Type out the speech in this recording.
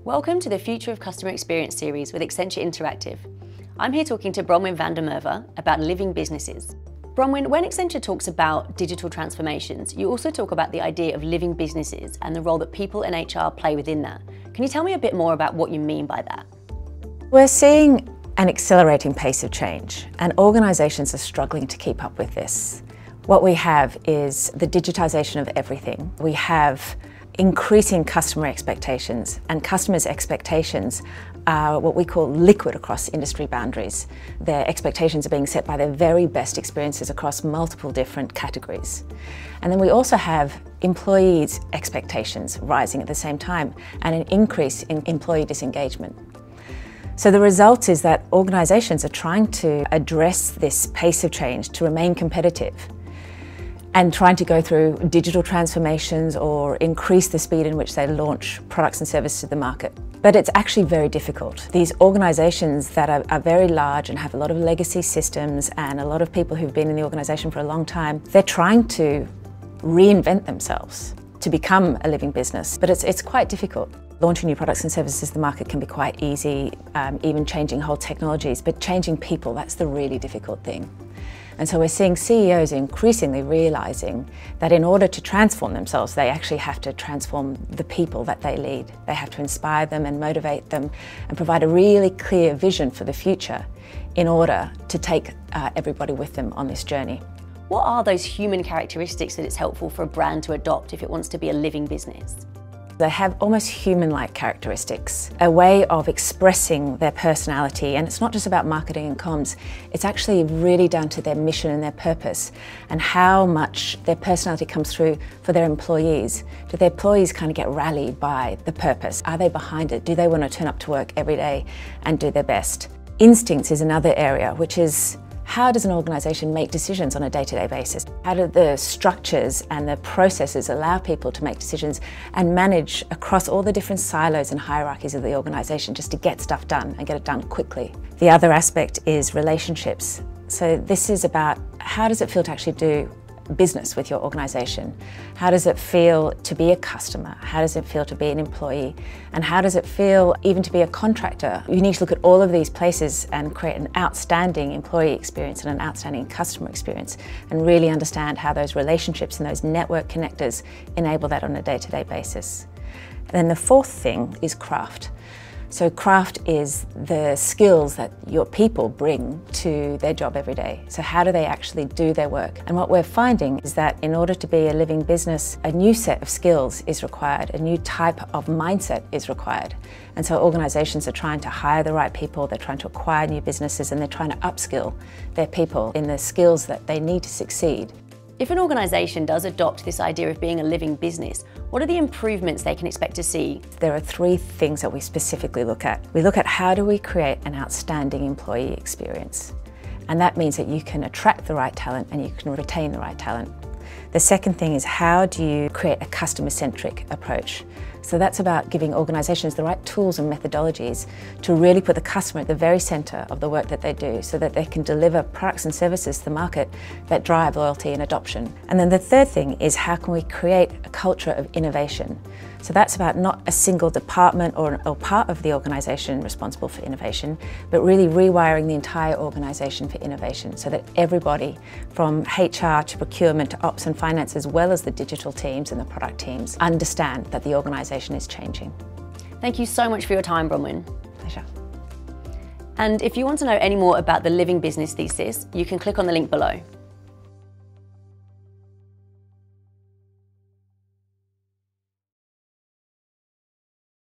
Welcome to the Future of Customer Experience series with Accenture Interactive. I'm here talking to Bronwyn van der Merwe about living businesses. Bronwyn, when Accenture talks about digital transformations, you also talk about the idea of living businesses and the role that people and HR play within that. Can you tell me a bit more about what you mean by that? We're seeing an accelerating pace of change, and organisations are struggling to keep up with this. What we have is the digitization of everything. We have increasing customer expectations, and customers' expectations are what we call liquid across industry boundaries. Their expectations are being set by their very best experiences across multiple different categories. And then we also have employees' expectations rising at the same time, and an increase in employee disengagement. So the result is that organisations are trying to address this pace of change to remain competitive, and trying to go through digital transformations or increase the speed in which they launch products and services to the market. But it's actually very difficult. These organisations that are very large and have a lot of legacy systems and a lot of people who've been in the organisation for a long time, they're trying to reinvent themselves to become a living business, but it's quite difficult. Launching new products and services to the market can be quite easy, even changing whole technologies, but changing people, that's the really difficult thing. And so we're seeing CEOs increasingly realising that in order to transform themselves, they actually have to transform the people that they lead. They have to inspire them and motivate them and provide a really clear vision for the future in order to take everybody with them on this journey. What are those human characteristics that it's helpful for a brand to adopt if it wants to be a living business? They have almost human-like characteristics, a way of expressing their personality, and it's not just about marketing and comms, it's actually really down to their mission and their purpose and how much their personality comes through for their employees. Do their employees kind of get rallied by the purpose? Are they behind it? Do they want to turn up to work every day and do their best? Instincts is another area, which is how does an organisation make decisions on a day-to-day basis? How do the structures and the processes allow people to make decisions and manage across all the different silos and hierarchies of the organisation just to get stuff done and get it done quickly? The other aspect is relationships. So this is about how does it feel to actually do business with your organisation? How does it feel to be a customer? How does it feel to be an employee? And how does it feel even to be a contractor? You need to look at all of these places and create an outstanding employee experience and an outstanding customer experience and really understand how those relationships and those network connectors enable that on a day-to-day basis. And then the fourth thing is craft. So craft is the skills that your people bring to their job every day. So how do they actually do their work? And what we're finding is that in order to be a living business, a new set of skills is required, a new type of mindset is required. And so organisations are trying to hire the right people, they're trying to acquire new businesses, and they're trying to upskill their people in the skills that they need to succeed. If an organisation does adopt this idea of being a living business, what are the improvements they can expect to see? There are three things that we specifically look at. We look at how do we create an outstanding employee experience. And that means that you can attract the right talent and you can retain the right talent. The second thing is how do you create a customer-centric approach? So that's about giving organisations the right tools and methodologies to really put the customer at the very centre of the work that they do so that they can deliver products and services to the market that drive loyalty and adoption. And then the third thing is how can we create a culture of innovation? So that's about not a single department or part of the organisation responsible for innovation, but really rewiring the entire organisation for innovation so that everybody from HR to procurement to ops and finance, as well as the digital teams and the product teams, understand that the organisation is changing. Thank you so much for your time, Bronwyn. Pleasure. And if you want to know any more about the Living Business thesis, you can click on the link below.